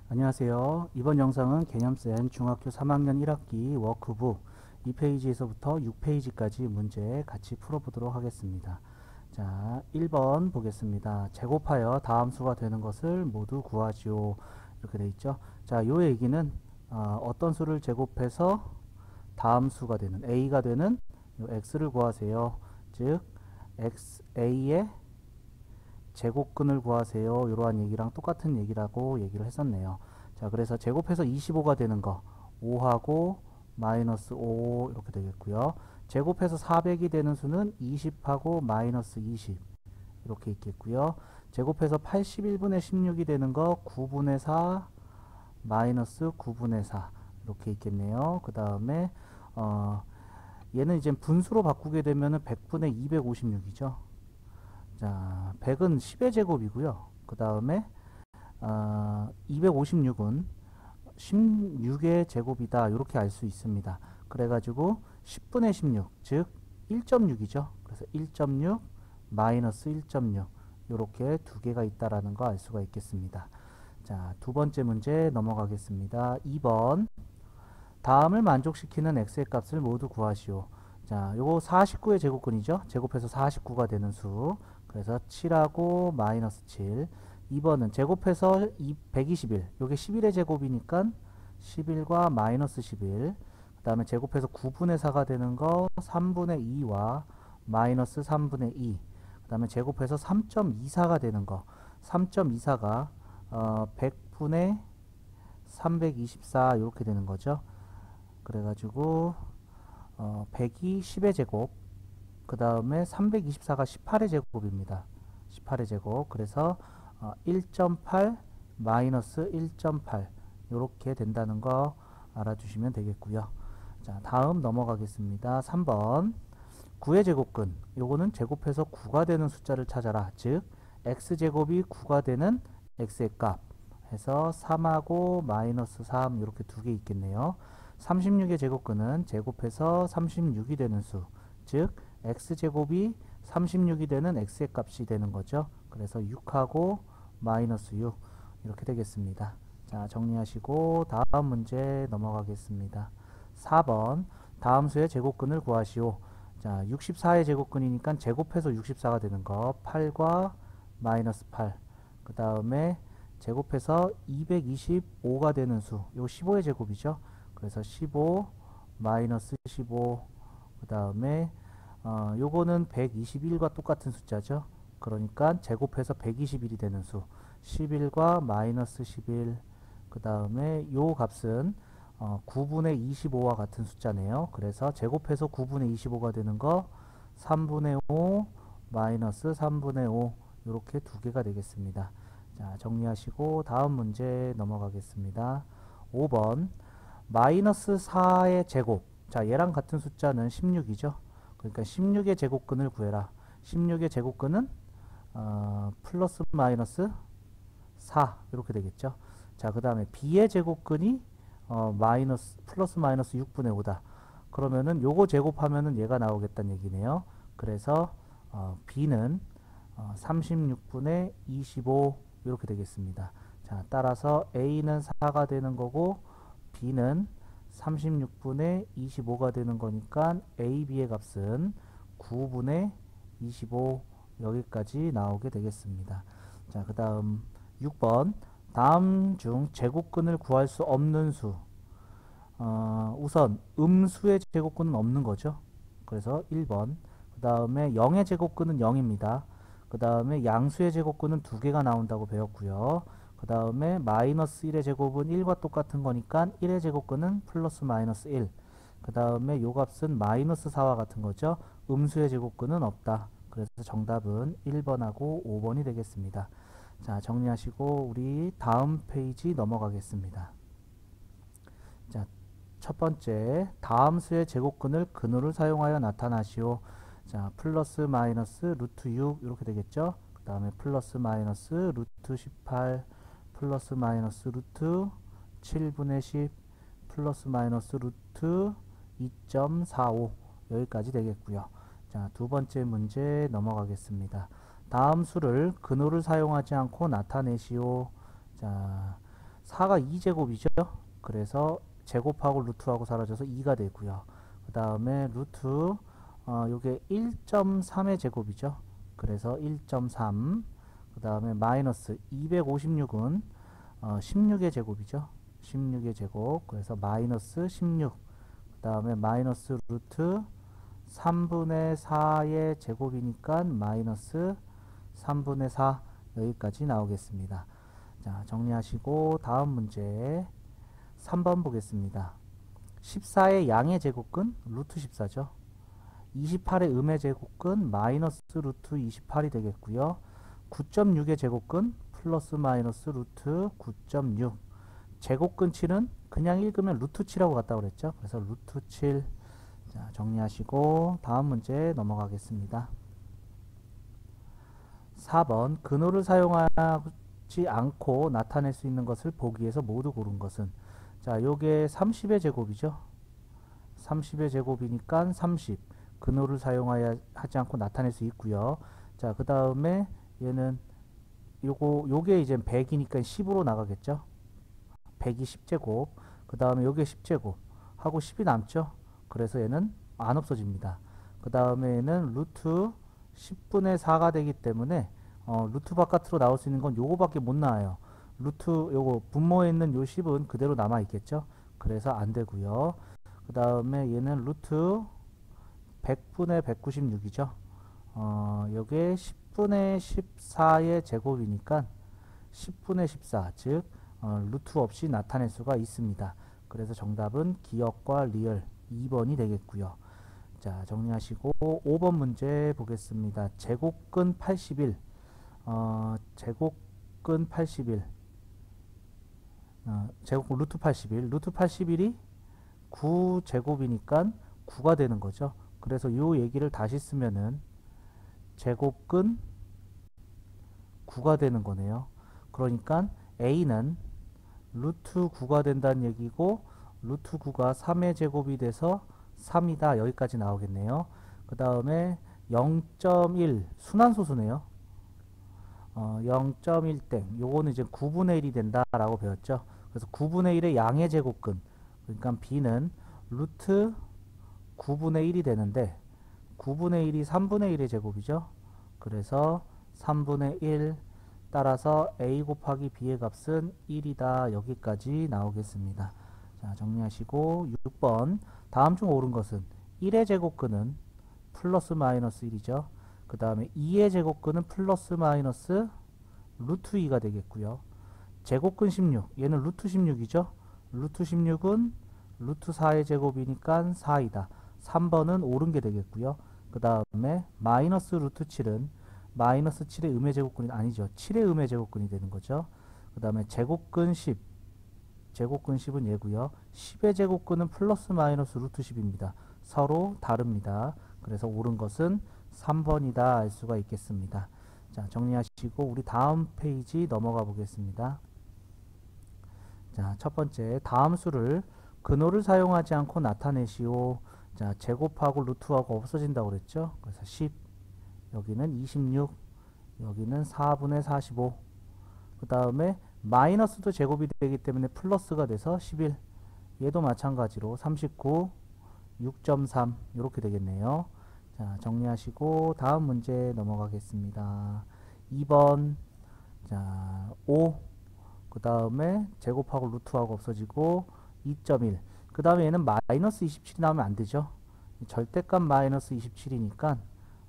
안녕하세요. 이번 영상은 개념센 중학교 3학년 1학기 워크북 2페이지에서부터 6페이지까지 문제 같이 풀어보도록 하겠습니다. 자, 1번 보겠습니다. 제곱하여 다음 수가 되는 것을 모두 구하지요. 이렇게 돼 있죠. 자, 요 얘기는 어떤 수를 제곱해서 다음 수가 되는 a가 되는 요 x를 구하세요. 즉 a의 제곱근을 구하세요. 이러한 얘기랑 똑같은 얘기라고 얘기를 했었네요. 자, 그래서 제곱해서 25가 되는 거 5하고 마이너스 5 이렇게 되겠고요. 제곱해서 400이 되는 수는 20하고 마이너스 20 이렇게 있겠고요. 제곱해서 81분의 16이 되는 거 9분의 4 마이너스 9분의 4 이렇게 있겠네요. 그 다음에 얘는 이제 분수로 바꾸게 되면은 100분의 256이죠. 자, 100은 10의 제곱이고요. 그 다음에 256은 16의 제곱이다. 이렇게 알 수 있습니다. 그래가지고 10분의 16, 즉 1.6이죠. 그래서 1.6 마이너스 1.6 이렇게 두 개가 있다라는 거 알 수가 있겠습니다. 자, 두 번째 문제 넘어가겠습니다. 2번 다음을 만족시키는 x의 값을 모두 구하시오. 자, 요거 49의 제곱근이죠. 제곱해서 49가 되는 수. 그래서 7하고 마이너스 7. 2번은 제곱해서 121. 요게 11의 제곱이니까 11과 마이너스 11. 그 다음에 제곱해서 9분의 4가 되는 거 3분의 2와 마이너스 3분의 2. 그 다음에 제곱해서 3.24가 되는 거 3.24가 100분의 324 이렇게 되는 거죠. 그래가지고 100이 10의 제곱, 그 다음에 324가 18의 제곱입니다. 18의 제곱. 그래서 1.8 마이너스 1.8 이렇게 된다는 거 알아주시면 되겠고요. 자, 다음 넘어가겠습니다. 3번 9의 제곱근. 요거는 제곱해서 9가 되는 숫자를 찾아라. 즉 x제곱이 9가 되는 x의 값 해서 3하고 마이너스 3 이렇게 두 개 있겠네요. 36의 제곱근은 제곱해서 36이 되는 수, 즉 x제곱이 36이 되는 x의 값이 되는 거죠. 그래서 6하고 마이너스 6 이렇게 되겠습니다. 자, 정리하시고 다음 문제 넘어가겠습니다. 4번 다음 수의 제곱근을 구하시오. 자, 64의 제곱근이니까 제곱해서 64가 되는 거 8과 마이너스 8. 그 다음에 제곱해서 225가 되는 수, 요 15의 제곱이죠. 그래서 15 마이너스 15. 그 다음에 요거는 121과 똑같은 숫자죠. 그러니까 제곱해서 121이 되는 수 11과 마이너스 11. 그 다음에 요 값은 9분의 25와 같은 숫자네요. 그래서 제곱해서 9분의 25가 되는 거 3분의 5 마이너스 3분의 5 이렇게 두 개가 되겠습니다. 자, 정리하시고 다음 문제 넘어가겠습니다. 5번 마이너스 4의 제곱. 자, 얘랑 같은 숫자는 16이죠. 그러니까 16의 제곱근을 구해라. 16의 제곱근은 플러스 마이너스 4 이렇게 되겠죠. 자, 그 다음에 b의 제곱근이 플러스 마이너스 6분의 5다. 그러면은 요거 제곱하면은 얘가 나오겠다는 얘기네요. 그래서 b는 36분의 25 이렇게 되겠습니다. 자, 따라서 a는 4가 되는 거고 b는 36분의 25가 되는 거니까 a, b의 값은 9분의 25 여기까지 나오게 되겠습니다. 자, 그 다음 6번 다음 중 제곱근을 구할 수 없는 수. 우선 음수의 제곱근은 없는 거죠. 그래서 1번. 그 다음에 0의 제곱근은 0입니다. 그 다음에 양수의 제곱근은 두 개가 나온다고 배웠고요. 그 다음에 마이너스 1의 제곱은 1과 똑같은 거니까 1의 제곱근은 플러스 마이너스 1. 그 다음에 요 값은 마이너스 4와 같은 거죠. 음수의 제곱근은 없다. 그래서 정답은 1번하고 5번이 되겠습니다. 자, 정리하시고 우리 다음 페이지 넘어가겠습니다. 자, 첫 번째 다음 수의 제곱근을 근호를 사용하여 나타나시오. 자, 플러스 마이너스 루트 6 이렇게 되겠죠. 그 다음에 플러스 마이너스 루트 18 플러스 마이너스 루트 7분의 10 플러스 마이너스 루트 2.45 여기까지 되겠고요. 자, 두 번째 문제 넘어가겠습니다. 다음 수를 근호를 사용하지 않고 나타내시오. 자, 4가 2제곱이죠. 그래서 제곱하고 루트하고 사라져서 2가 되고요. 그 다음에 루트 요게 1.3의 제곱이죠. 그래서 1.3. 그 다음에 마이너스 256은 16의 제곱이죠. 16의 제곱. 그래서 마이너스 16. 그 다음에 마이너스 루트 3분의 4의 제곱이니까 마이너스 3분의 4 여기까지 나오겠습니다. 자, 정리하시고 다음 문제 3번 보겠습니다. 14의 양의 제곱근 루트 14죠. 28의 음의 제곱근 마이너스 루트 28이 되겠고요. 9.6의 제곱근 플러스 마이너스 루트 9.6. 제곱근 7은 그냥 읽으면 루트 7하고 같다고 그랬죠. 그래서 루트 7. 자, 정리하시고 다음 문제 넘어가겠습니다. 4번 근호를 사용하지 않고 나타낼 수 있는 것을 보기에서 모두 고른 것은, 자, 요게 30의 제곱이죠. 30의 제곱이니까 30. 근호를 사용하지 않고 나타낼 수 있고요. 자, 그 다음에 얘는 요게 이제 100이니까 10으로 나가겠죠. 100이 10제곱. 그 다음에 요게 10제곱 하고 10이 남죠. 그래서 얘는 안 없어집니다. 그 다음에 얘는 루트 10분의 4가 되기 때문에 루트 바깥으로 나올 수 있는 건 요거밖에 못 나와요. 루트 요거 분모에 있는 요 10은 그대로 남아 있겠죠. 그래서 안 되고요. 그 다음에 얘는 루트 100분의 196이죠. 요게 10분의 14의 제곱이니까 10분의 14, 즉 루트 없이 나타낼 수가 있습니다. 그래서 정답은 기역과 리얼 2번이 되겠고요. 자, 정리하시고 5번 문제 보겠습니다. 제곱근 81. 제곱근 81. 제곱근 루트 81. 루트 81이 9제곱이니까 9가 되는 거죠. 그래서 이 얘기를 다시 쓰면은 제곱근 9가 되는 거네요. 그러니까 A는 루트 9가 된다는 얘기고, 루트 9가 3의 제곱이 돼서 3이다. 여기까지 나오겠네요. 그 다음에 0.1 순환소수네요. 0.1땡 요거는 이제 9분의 1이 된다라고 배웠죠. 그래서 9분의 1의 양의 제곱근, 그러니까 B는 루트 9분의 1이 되는데 9분의 1이 3분의 1의 제곱이죠. 그래서 3분의 1. 따라서 A 곱하기 B의 값은 1이다. 여기까지 나오겠습니다. 자, 정리하시고 6번 다음 중 옳은 것은 1의 제곱근은 플러스 마이너스 1이죠. 그 다음에 2의 제곱근은 플러스 마이너스 루트 2가 되겠고요. 제곱근 16, 얘는 루트 16이죠. 루트 16은 루트 4의 제곱이니까 4이다. 3번은 옳은 게 되겠고요. 그 다음에 마이너스 루트 7은 마이너스 7의 음의 제곱근이 아니죠. 7의 음의 제곱근이 되는 거죠. 그 다음에 제곱근 10. 제곱근 10은 얘고요. 10의 제곱근은 플러스 마이너스 루트 10입니다. 서로 다릅니다. 그래서 옳은 것은 3번이다 알 수가 있겠습니다. 자, 정리하시고 우리 다음 페이지 넘어가 보겠습니다. 자, 첫 번째 다음 수를 근호를 사용하지 않고 나타내시오. 자, 제곱하고 루트하고 없어진다고 그랬죠. 그래서 10, 여기는 26, 여기는 4분의 45. 그 다음에 마이너스도 제곱이 되기 때문에 플러스가 돼서 11. 얘도 마찬가지로 39, 6.3 이렇게 되겠네요. 자, 정리하시고 다음 문제 넘어가겠습니다. 2번. 자, 5. 그 다음에 제곱하고 루트하고 없어지고 2.1. 그 다음에 얘는 마이너스 27이 나오면 안 되죠. 절대값 마이너스 27이니까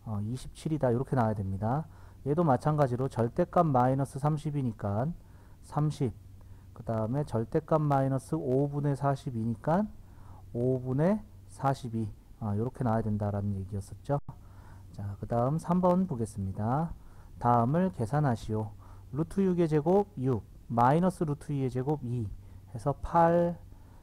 27이다 이렇게 나와야 됩니다. 얘도 마찬가지로 절대값 마이너스 30이니까 30. 그 다음에 절대값 마이너스 5분의 42니까 5분의 42. 이렇게 나와야 된다라는 얘기였었죠. 자, 그 다음 3번 보겠습니다. 다음을 계산하시오. 루트 6의 제곱 6, 마이너스 루트 2의 제곱 2 해서 8.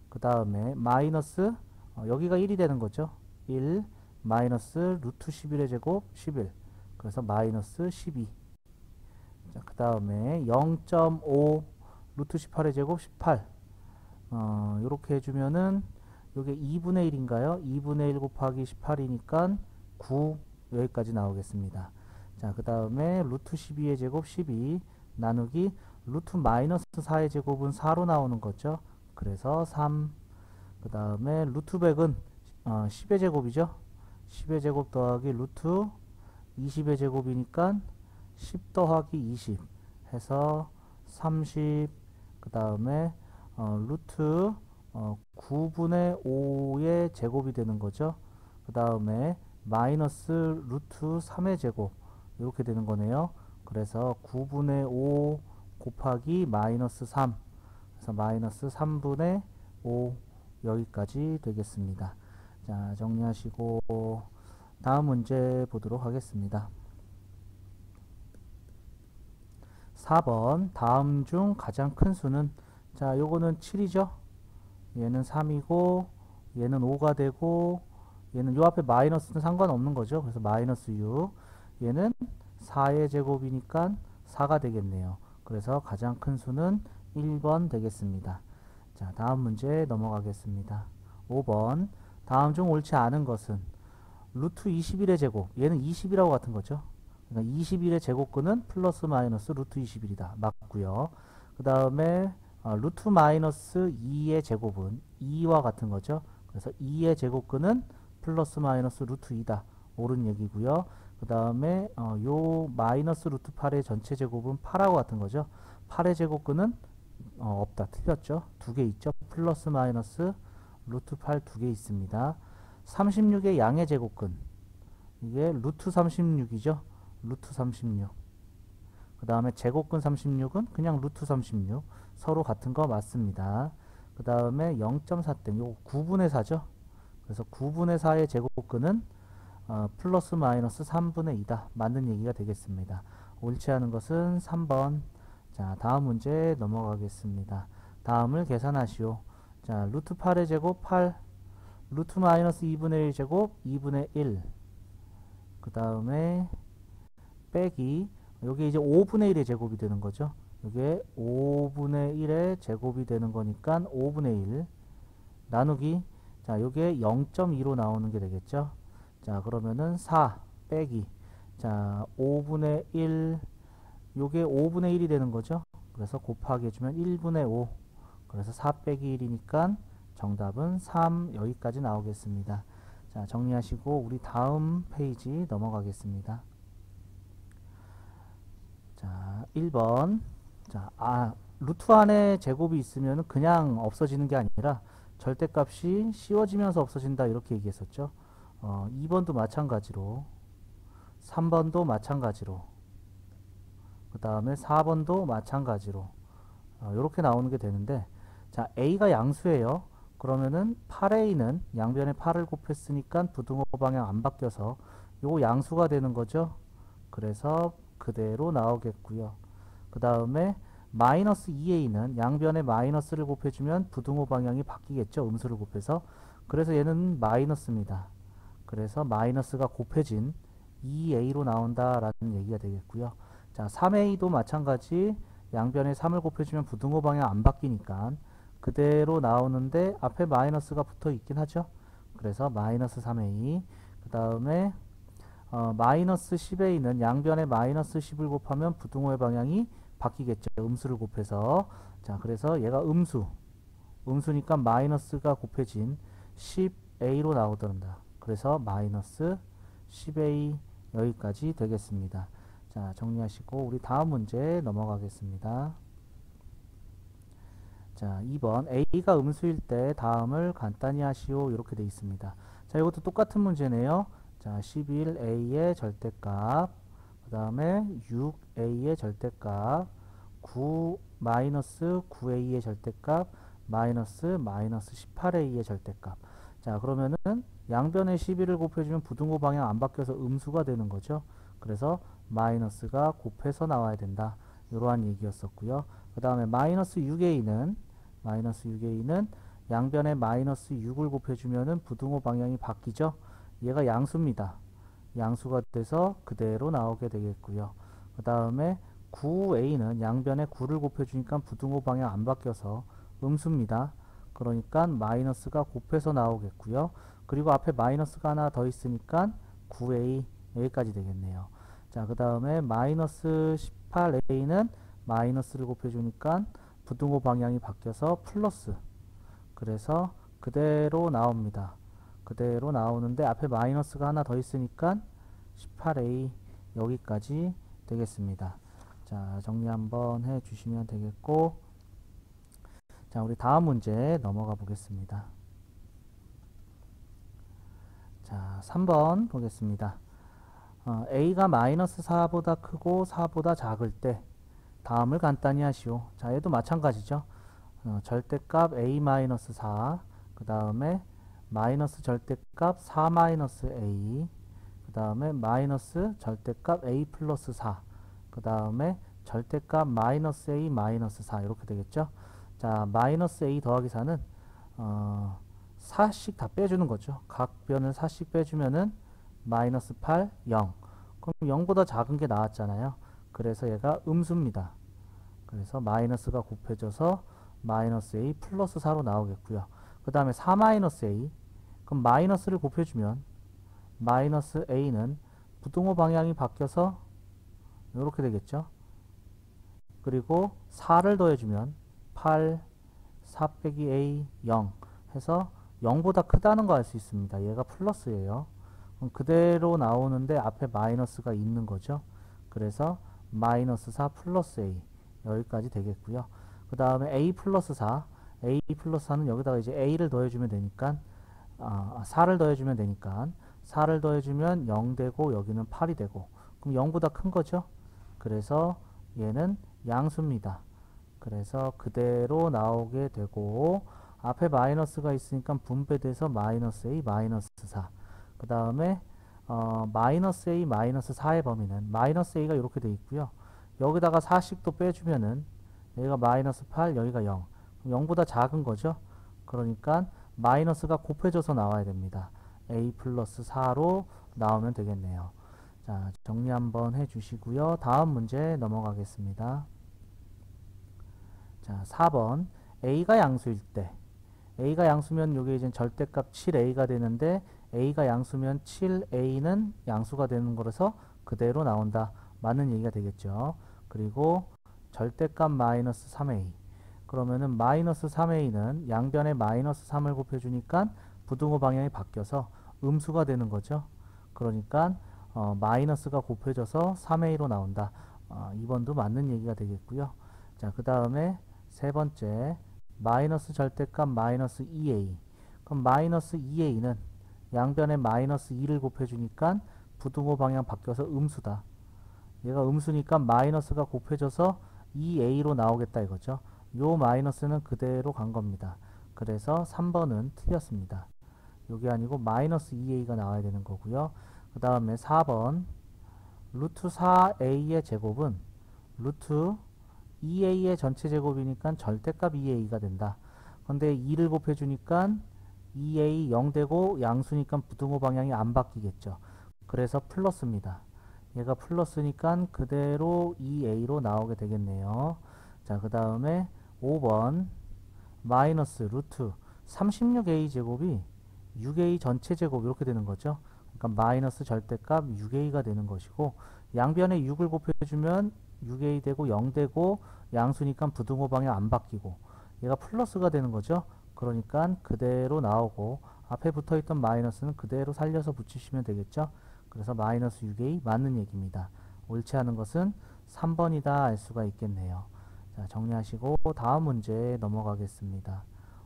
그 다음에 마이너스 여기가 1이 되는 거죠. 1 마이너스 루트 11의 제곱 11. 그래서 마이너스 12. 자, 그 다음에 0.5 루트 18의 제곱 18. 요렇게 해주면은 요게 2분의 1인가요? 2분의 1 곱하기 18이니까 9 여기까지 나오겠습니다. 자, 그 다음에 루트 12의 제곱 12 나누기 루트 마이너스 4의 제곱은 4로 나오는 거죠. 그래서 3. 그 다음에 루트 100은 10의 제곱이죠. 10의 제곱 더하기 루트 20의 제곱이니까 10 더하기 20 해서 30. 그 다음에 루트 9분의 5의 제곱이 되는 거죠. 그 다음에 마이너스 루트 3의 제곱 이렇게 되는 거네요. 그래서 9분의 5 곱하기 마이너스 3 그래서 마이너스 3분의 5 여기까지 되겠습니다. 자, 정리하시고 다음 문제 보도록 하겠습니다. 4번 다음 중 가장 큰 수는 자, 요거는 7이죠. 얘는 3이고 얘는 5가 되고 얘는 요 앞에 마이너스는 상관없는 거죠. 그래서 마이너스 6 얘는 4의 제곱이니까 4가 되겠네요. 그래서 가장 큰 수는 1번 되겠습니다. 자, 다음 문제 넘어가겠습니다. 5번 다음 중 옳지 않은 것은 루트 21의 제곱 얘는 20이라고 같은 거죠. 그러니까 21의 제곱근은 플러스 마이너스 루트 21이다. 맞고요. 그 다음에 루트 마이너스 2의 제곱은 2와 같은 거죠. 그래서 2의 제곱근은 플러스 마이너스 루트 2다. 옳은 얘기고요. 그 다음에 요 마이너스 루트 8의 전체 제곱은 8하고 같은 거죠. 8의 제곱근은 없다. 틀렸죠. 두 개 있죠. 플러스 마이너스 루트 8 두 개 있습니다. 36의 양의 제곱근 이게 루트 36이죠. 루트 36. 그 다음에 제곱근 36은 그냥 루트 36. 서로 같은 거 맞습니다. 그 다음에 0.4땡 요거 9분의 4죠. 그래서 9분의 4의 제곱근은 플러스 마이너스 3분의 2다. 맞는 얘기가 되겠습니다. 옳지 않은 것은 3번. 자, 다음 문제 넘어가겠습니다. 다음을 계산하시오. 자, 루트 8의 제곱 8, 루트 마이너스 2분의 1 제곱 2분의 1. 그 다음에 빼기 요게 이제 5분의 1의 제곱이 되는 거죠. 요게 5분의 1의 제곱이 되는 거니까 5분의 1 나누기 자, 요게 0.2로 나오는 게 되겠죠. 자, 그러면은 4 빼기 자, 5분의 1 요게 5분의 1이 되는 거죠. 그래서 곱하기 해주면 1분의 5 그래서 4 빼기 1이니까 정답은 3 여기까지 나오겠습니다. 자, 정리하시고 우리 다음 페이지 넘어가겠습니다. 자, 1번 자, 루트 안에 제곱이 있으면 그냥 없어지는 게 아니라 절대값이 씌워지면서 없어진다 이렇게 얘기했었죠. 2번도 마찬가지로 3번도 마찬가지로 그 다음에 4번도 마찬가지로 이렇게 나오는 게 되는데 자, A가 양수예요. 그러면은 8A는 양변에 8을 곱했으니까 부등호 방향 안 바뀌어서 요거 양수가 되는 거죠. 그래서 그대로 나오겠고요. 그 다음에 마이너스 2A는 양변에 마이너스를 곱해주면 부등호 방향이 바뀌겠죠. 음수를 곱해서. 그래서 얘는 마이너스입니다. 그래서 마이너스가 곱해진 2A로 나온다라는 얘기가 되겠고요. 자, 3A도 마찬가지 양변에 3을 곱해주면 부등호 방향 안 바뀌니까 그대로 나오는데 앞에 마이너스가 붙어 있긴 하죠. 그래서 마이너스 3A 그 다음에 마이너스 10A는 양변에 마이너스 10을 곱하면 부등호의 방향이 바뀌겠죠. 음수를 곱해서 자, 그래서 얘가 음수니까 마이너스가 곱해진 10A로 나오더란다. 그래서 마이너스 10A 여기까지 되겠습니다. 자, 정리하시고 우리 다음 문제 넘어가겠습니다. 자, 2번 A가 음수일 때 다음을 간단히 하시오 이렇게 되어 있습니다. 자, 이것도 똑같은 문제네요. 자, 11A의 절대값 그 다음에 6A의 절대값 9 마이너스 9A의 절대값 마이너스 18A의 절대값. 자, 그러면은 양변에 11을 곱해주면 부등호 방향 안 바뀌어서 음수가 되는 거죠. 그래서 마이너스가 곱해서 나와야 된다. 이러한 얘기였었고요. 그 다음에 마이너스 6A는 양변에 마이너스 6을 곱해주면은 부등호 방향이 바뀌죠. 얘가 양수입니다. 양수가 돼서 그대로 나오게 되겠고요. 그 다음에 9A는 양변에 9를 곱해주니까 부등호 방향 안 바뀌어서 음수입니다. 그러니까 마이너스가 곱해서 나오겠고요. 그리고 앞에 마이너스가 하나 더 있으니까 9A 여기까지 되겠네요. 자, 그 다음에 마이너스 18a는 마이너스를 곱해주니까 부등호 방향이 바뀌어서 플러스. 그래서 그대로 나옵니다. 그대로 나오는데 앞에 마이너스가 하나 더 있으니까 18a 여기까지 되겠습니다. 자, 정리 한번 해 주시면 되겠고, 자, 우리 다음 문제 넘어가 보겠습니다. 자, 3번 보겠습니다. a가 마이너스 4보다 크고 4보다 작을 때 다음을 간단히 하시오. 자, 얘도 마찬가지죠. 절대값 a 마이너스 4, 그 다음에 마이너스 절대값 4 마이너스 a, 그 다음에 마이너스 절대값 a 플러스 4, 그 다음에 절대값 마이너스 a 마이너스 4 이렇게 되겠죠. 자, 마이너스 a 더하기 4는 4씩 다 빼주는 거죠. 각 변을 4씩 빼주면은 마이너스 8, 0. 그럼 0보다 작은 게 나왔잖아요. 그래서 얘가 음수입니다. 그래서 마이너스가 곱해져서 마이너스 a 플러스 4로 나오겠고요. 그 다음에 4 마이너스 a. 그럼 마이너스를 곱해주면 마이너스 a는 부등호 방향이 바뀌어서 이렇게 되겠죠. 그리고 4를 더해주면 8, 4 빼기 a, 0 해서 0보다 크다는 거 알 수 있습니다. 얘가 플러스예요. 그럼 그대로 나오는데 앞에 마이너스가 있는 거죠. 그래서 마이너스 4 플러스 a 여기까지 되겠고요. 그 다음에 a 플러스 4, a 플러스 4는 여기다가 이제 a를 더해주면 되니까 4를 더해주면 되니까 4를 더해주면 0 되고 여기는 8이 되고 그럼 0보다 큰 거죠. 그래서 얘는 양수입니다. 그래서 그대로 나오게 되고 앞에 마이너스가 있으니까 분배돼서 마이너스 a 마이너스 4. 그 다음에 마이너스 a 마이너스 4의 범위는 마이너스 a가 이렇게 돼 있고요. 여기다가 4씩 또 빼주면은 여기가 마이너스 8, 여기가 0. 0보다 작은 거죠. 그러니까 마이너스가 곱해져서 나와야 됩니다. a 플러스 4로 나오면 되겠네요. 자, 정리 한번 해주시고요. 다음 문제 넘어가겠습니다. 자, 4번 a가 양수일 때 a가 양수면 요게 이제 절대값 7a가 되는데 a가 양수면 7a는 양수가 되는 거라서 그대로 나온다. 맞는 얘기가 되겠죠. 그리고 절대값 마이너스 3a. 그러면은 마이너스 3a는 양변에 마이너스 3을 곱해주니까 부등호 방향이 바뀌어서 음수가 되는 거죠. 그러니까 마이너스가 곱해져서 3a로 나온다. 2번도 맞는 얘기가 되겠고요. 자, 그 다음에 세 번째 마이너스 절대값 마이너스 2a. 그럼 마이너스 2a는 양변에 마이너스 2를 곱해주니까 부등호 방향 바뀌어서 음수다. 얘가 음수니까 마이너스가 곱해져서 2a로 나오겠다 이거죠. 요 마이너스는 그대로 간 겁니다. 그래서 3번은 틀렸습니다. 요게 아니고 마이너스 2a가 나와야 되는 거고요. 그 다음에 4번 루트 4a의 제곱은 루트 2a의 전체 제곱이니까 절대값 2a가 된다. 근데 2를 곱해주니까 2a 0 되고 양수니까 부등호 방향이 안 바뀌겠죠. 그래서 플러스입니다. 얘가 플러스니까 그대로 2a로 나오게 되겠네요. 자, 그 다음에 5번 마이너스 루트 36a 제곱이 6a 전체 제곱 이렇게 되는 거죠. 그러니까 마이너스 절대값 6a가 되는 것이고 양변에 6을 곱해주면 6a 되고 0 되고 양수니까 부등호 방향 안 바뀌고 얘가 플러스가 되는 거죠. 그러니까 그대로 나오고 앞에 붙어있던 마이너스는 그대로 살려서 붙이시면 되겠죠. 그래서 마이너스 6a 맞는 얘기입니다. 옳지 않은 것은 3번이다 알 수가 있겠네요. 자, 정리하시고 다음 문제 넘어가겠습니다.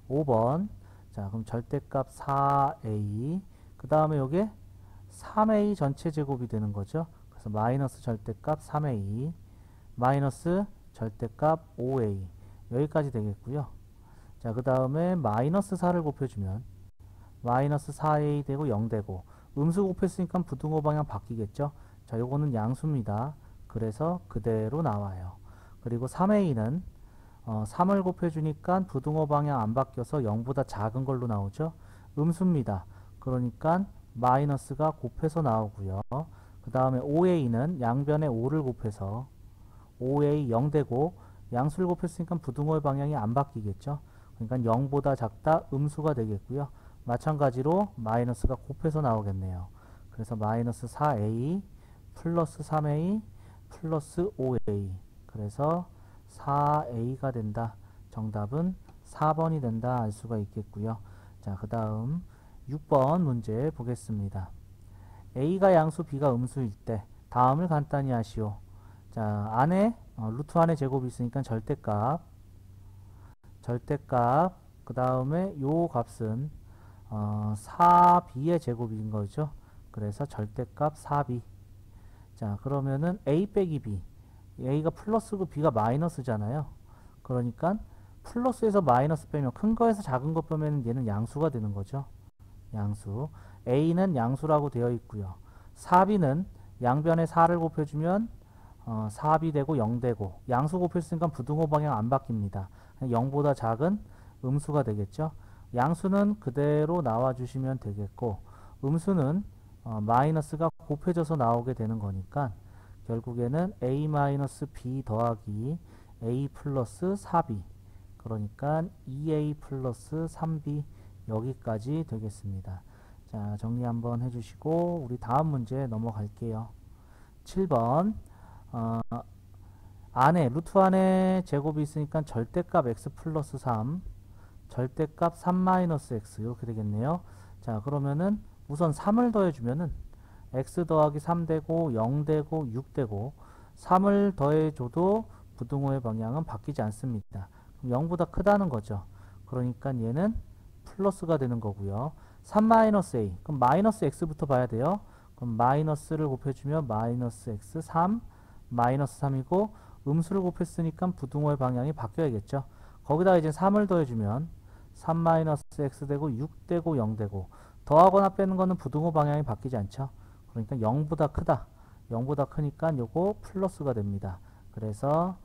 5번. 자, 그럼 절대값 4a 그 다음에 요게 3a 전체 제곱이 되는 거죠. 그래서 마이너스 절대값 3a 마이너스 절대값 5a 여기까지 되겠고요. 자, 그 다음에 마이너스 4를 곱해주면 마이너스 4a 되고 0 되고 음수 곱했으니까 부등호 방향 바뀌겠죠. 자, 요거는 양수입니다. 그래서 그대로 나와요. 그리고 3a는 3을 곱해주니까 부등호 방향 안 바뀌어서 0보다 작은 걸로 나오죠. 음수입니다. 그러니까 마이너스가 곱해서 나오고요. 그 다음에 5a는 양변에 5를 곱해서 5a 0 되고 양수를 곱했으니까 부등호의 방향이 안 바뀌겠죠. 그러니까 0보다 작다 음수가 되겠고요. 마찬가지로 마이너스가 곱해서 나오겠네요. 그래서 마이너스 4a 플러스 3a 플러스 5a. 그래서 4a가 된다. 정답은 4번이 된다 알 수가 있겠고요. 자, 그 다음 6번 문제 보겠습니다. a가 양수 b가 음수일 때 다음을 간단히 하시오. 자, 안에 루트 안에 제곱이 있으니까 절대값 그 다음에 요 값은 4b의 제곱인 거죠. 그래서 절대값 4b. 자, 그러면은 a 빼기 b. a가 플러스고 b가 마이너스잖아요. 그러니까 플러스에서 마이너스 빼면 큰 거에서 작은 거 빼면 얘는 양수가 되는 거죠. 양수. a는 양수라고 되어 있고요. 4b는 양변에 4를 곱해주면 4b 되고 0 되고, 양수 곱했으니까 부등호 방향 안 바뀝니다. 0보다 작은 음수가 되겠죠. 양수는 그대로 나와주시면 되겠고, 음수는 마이너스가 곱해져서 나오게 되는 거니까 결국에는 a-b 더하기 a 플러스 4b, 그러니까 2a 플러스 3b 여기까지 되겠습니다. 자, 정리 한번 해주시고 우리 다음 문제 넘어갈게요. 7번. 안에 루트 안에 제곱이 있으니까 절대값 x 플러스 3, 절대값 3 마이너스 x 이렇게 되겠네요. 자, 그러면은 우선 3을 더해주면은 x 더하기 3 되고 0 되고 6 되고, 3을 더해줘도 부등호의 방향은 바뀌지 않습니다. 그럼 0보다 크다는 거죠. 그러니까 얘는 플러스가 되는 거고요. 3 마이너스 a, 그럼 마이너스 x부터 봐야 돼요. 그럼 마이너스를 곱해주면 마이너스 x 3 마이너스 3이고, 음수를 곱했으니까 부등호의 방향이 바뀌어야겠죠. 거기다가 이제 3을 더해주면 3 마이너스 x 되고 6 되고 0 되고, 더하거나 빼는 거는 부등호 방향이 바뀌지 않죠. 그러니까 0보다 크다. 0보다 크니까 요거 플러스가 됩니다. 그래서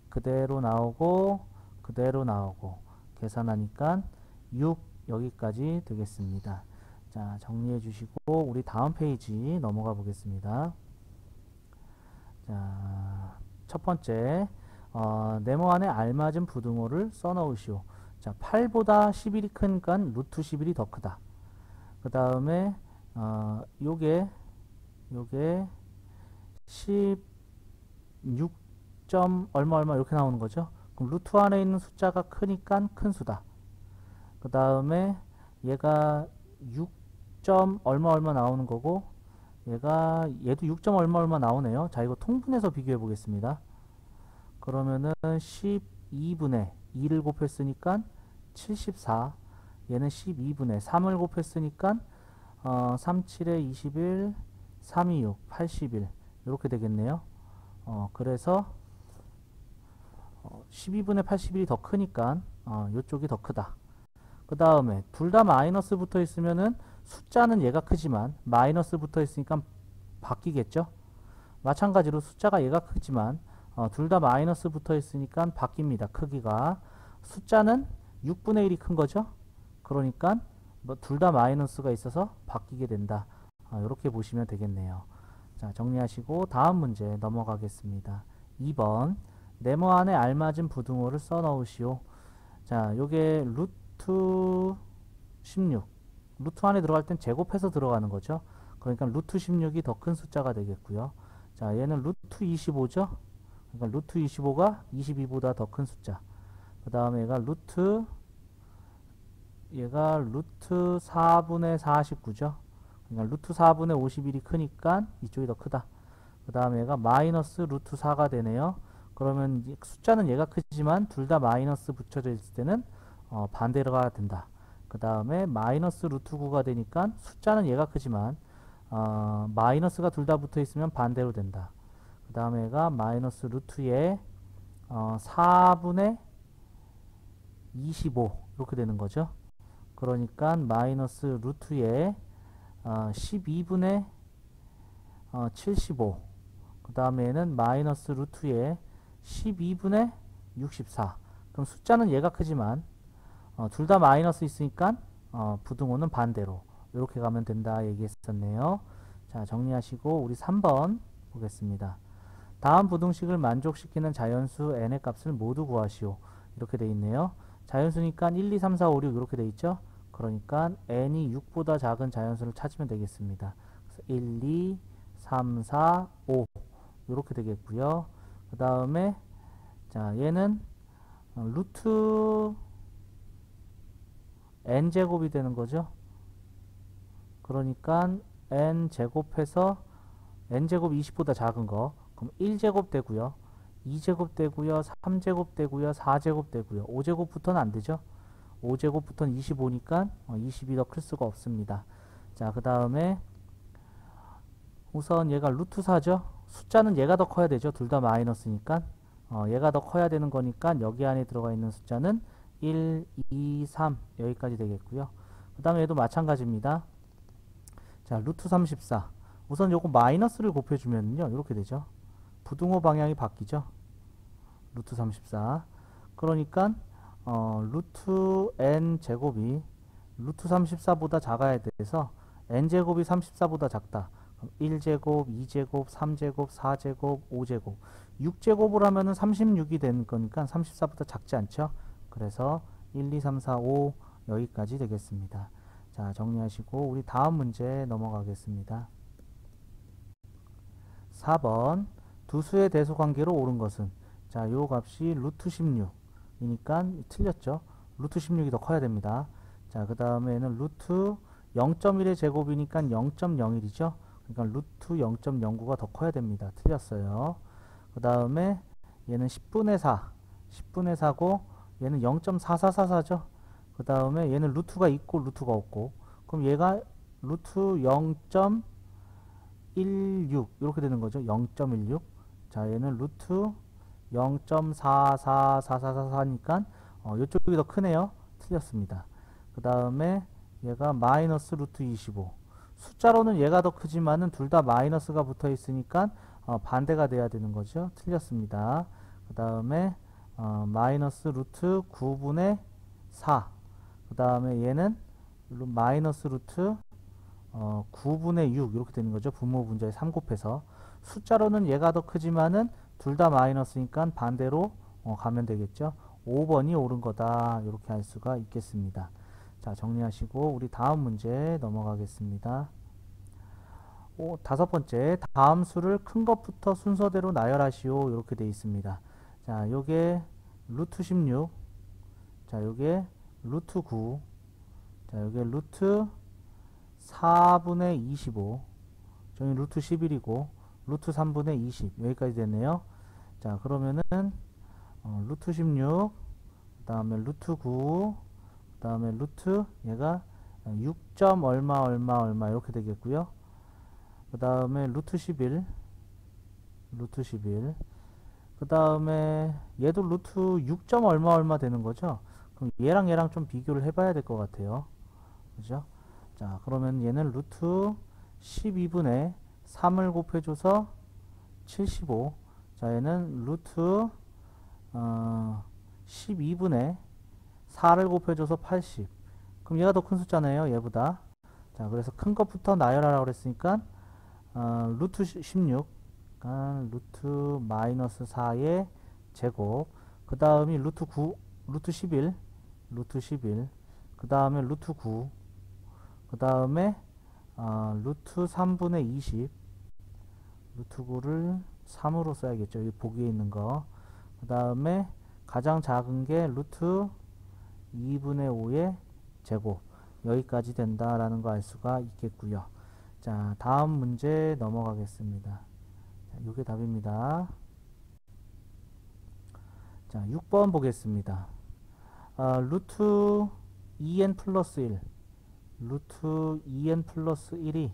그대로 나오고 그대로 나오고 계산하니까 6 여기까지 되겠습니다. 자, 정리해 주시고 우리 다음 페이지 넘어가 보겠습니다. 자, 첫 번째, 네모 안에 알맞은 부등호를 써 넣으시오. 자, 8보다 11이 크니까 루트 11이 더 크다. 그 다음에 요게 16 점 얼마 얼마 이렇게 나오는 거죠. 그럼 루트 안에 있는 숫자가 크니까 큰 수다. 그 다음에 얘가 6 점 얼마 얼마 나오는 거고, 얘도 6 점 얼마 얼마 나오네요. 자, 이거 통분해서 비교해 보겠습니다. 그러면은 12분의 2를 곱했으니까 74. 얘는 12분의 3을 곱했으니까 37에 21, 326, 81 이렇게 되겠네요. 그래서 12분의 81이 더 크니까 이쪽이 더 크다. 그 다음에 둘 다 마이너스 붙어 있으면은 숫자는 얘가 크지만 마이너스 붙어 있으니까 바뀌겠죠. 마찬가지로 숫자가 얘가 크지만 둘 다 마이너스 붙어 있으니까 바뀝니다. 크기가. 숫자는 6분의 1이 큰 거죠. 그러니까 뭐 둘 다 마이너스가 있어서 바뀌게 된다. 이렇게 보시면 되겠네요. 자, 정리하시고 다음 문제 넘어가겠습니다. 2번. 네모 안에 알맞은 부등호를 써 넣으시오. 자, 요게 루트 16. 루트 안에 들어갈 땐 제곱해서 들어가는 거죠. 그러니까 루트 16이 더 큰 숫자가 되겠고요. 자, 얘는 루트 25죠. 그러니까 루트 25가 22보다 더 큰 숫자. 그 다음에 얘가 루트 4분의 49죠. 그러니까 루트 4분의 51이 크니까 이쪽이 더 크다. 그 다음에 얘가 마이너스 루트 4가 되네요. 그러면 숫자는 얘가 크지만 둘 다 마이너스 붙여져 있을 때는 반대로가 된다. 그 다음에 마이너스 루트 9가 되니까 숫자는 얘가 크지만 마이너스가 둘 다 붙어 있으면 반대로 된다. 그 다음에 얘가 마이너스 루트에 4분의 25 이렇게 되는 거죠. 그러니까 마이너스 루트에 12분의 75. 그 다음에는 마이너스 루트에 12분의 64. 그럼 숫자는 얘가 크지만 둘 다 마이너스 있으니까 부등호는 반대로 이렇게 가면 된다 얘기했었네요. 자, 정리하시고 우리 3번 보겠습니다. 다음 부등식을 만족시키는 자연수 n의 값을 모두 구하시오. 이렇게 돼 있네요. 자연수니까 1, 2, 3, 4, 5, 6 이렇게 돼 있죠. 그러니까 n이 6보다 작은 자연수를 찾으면 되겠습니다. 그래서 1, 2, 3, 4, 5 이렇게 되겠고요. 그 다음에 자 얘는 루트 n제곱이 되는 거죠. 그러니까 n제곱해서 n제곱 20보다 작은 거 그럼 1제곱 되고요. 2제곱 되고요. 3제곱 되고요. 4제곱 되고요. 5제곱부터는 안 되죠. 5제곱부터는 25니까 20이 더 클 수가 없습니다. 자, 그 다음에 우선 얘가 루트 4죠. 숫자는 얘가 더 커야 되죠. 둘 다 마이너스니까. 얘가 더 커야 되는 거니까 여기 안에 들어가 있는 숫자는 1, 2, 3 여기까지 되겠고요. 그 다음에 얘도 마찬가지입니다. 자, 루트 34. 우선 요거 마이너스를 곱해주면요. 이렇게 되죠. 부등호 방향이 바뀌죠. 루트 34. 그러니까 루트 n 제곱이 루트 34보다 작아야 돼서 n 제곱이 34보다 작다. 그럼 1제곱, 2제곱, 3제곱, 4제곱, 5제곱. 6제곱을 하면은 36이 되는 거니까 34보다 작지 않죠. 그래서 1, 2, 3, 4, 5 여기까지 되겠습니다. 자, 정리하시고 우리 다음 문제 넘어가겠습니다. 4번 두 수의 대수 관계로 옳은 것은 자, 요 값이 루트 16이니까 틀렸죠. 루트 16이 더 커야 됩니다. 자, 그 다음에는 루트 0.1의 제곱이니까 0.01이죠. 그러니까 루트 0.09가 더 커야 됩니다. 틀렸어요. 그 다음에 얘는 10분의 4, 10분의 4고 얘는 0.4444죠. 그 다음에 얘는 루트가 있고 루트가 없고 그럼 얘가 루트 0.16 이렇게 되는 거죠. 0.16. 자, 얘는 루트 0.444444니까 이쪽이 더 크네요. 틀렸습니다. 그 다음에 얘가 마이너스 루트 25. 숫자로는 얘가 더 크지만은 둘 다 마이너스가 붙어 있으니까 반대가 돼야 되는 거죠. 틀렸습니다. 그 다음에 마이너스 루트 9분의 4. 그 다음에 얘는 마이너스 루트 9분의 6 이렇게 되는 거죠. 분모 분자에 3 곱해서 숫자로는 얘가 더 크지만은 둘 다 마이너스니까 반대로 가면 되겠죠. 5번이 옳은 거다 이렇게 할 수가 있겠습니다. 자, 정리하시고 우리 다음 문제 넘어가겠습니다. 다섯 번째, 다음 수를 큰 것부터 순서대로 나열하시오 이렇게 되어 있습니다. 자, 요게 루트 16, 자, 요게 루트 9, 자, 요게 루트 4분의 25, 저기 루트 11이고 루트 3분의 20 여기까지 됐네요. 자, 그러면은 루트 16, 그 다음에 루트 9, 그 다음에 루트 얘가 6. 얼마 얼마 얼마 이렇게 되겠고요. 그 다음에 루트 11, 루트 11, 그 다음에 얘도 루트 6. 얼마 얼마 되는 거죠. 그럼 얘랑 얘랑 좀 비교를 해봐야 될 것 같아요. 그죠? 자, 그러면 얘는 루트 12분의 3을 곱해줘서 75. 자, 얘는 루트 12분의 4를 곱해줘서 80. 그럼 얘가 더 큰 숫자네요. 얘보다. 자, 그래서 큰 것부터 나열하라고 그랬으니까 루트 16. 그러니까 루트 마이너스 4의 제곱. 그 다음이 루트 9, 루트 11, 루트 11. 그 다음에 루트 9. 그 다음에 루트 3분의 20. 루트 9를 3으로 써야겠죠. 여기 보기에 있는 거. 그 다음에 가장 작은 게 루트 2분의 5의 제곱. 여기까지 된다라는 거 알 수가 있겠고요. 자, 다음 문제 넘어가겠습니다. 자, 이게 답입니다. 자, 6번 보겠습니다. 루트 2n 플러스 1, 루트 2n 플러스 1이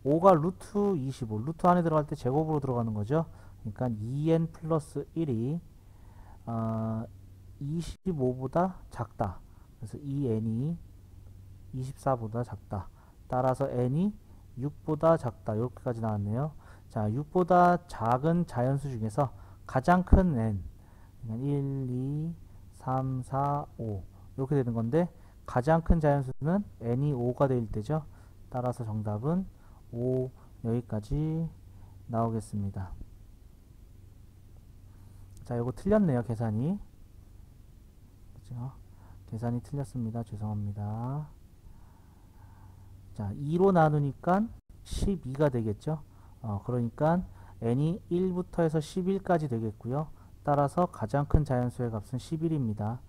5가 루트 25, 루트 안에 들어갈 때 제곱으로 들어가는 거죠. 그러니까 2n 플러스 1이 25보다 작다. 그래서 2n이 24보다 작다. 따라서 n이 6보다 작다. 이렇게까지 나왔네요. 자, 6보다 작은 자연수 중에서 가장 큰 n, 1, 2, 3, 4, 5 이렇게 되는 건데 가장 큰 자연수는 n이 5가 될 때죠. 따라서 정답은 5 여기까지 나오겠습니다. 자, 이거 틀렸네요. 계산이. 그죠? 계산이 틀렸습니다. 죄송합니다. 자, 2로 나누니까 12가 되겠죠. 그러니까 n이 1부터 해서 11까지 되겠고요. 따라서 가장 큰 자연수의 값은 11입니다.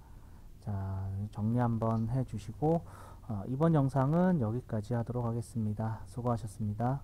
자, 정리 한번 해주시고 이번 영상은 여기까지 하도록 하겠습니다. 수고하셨습니다.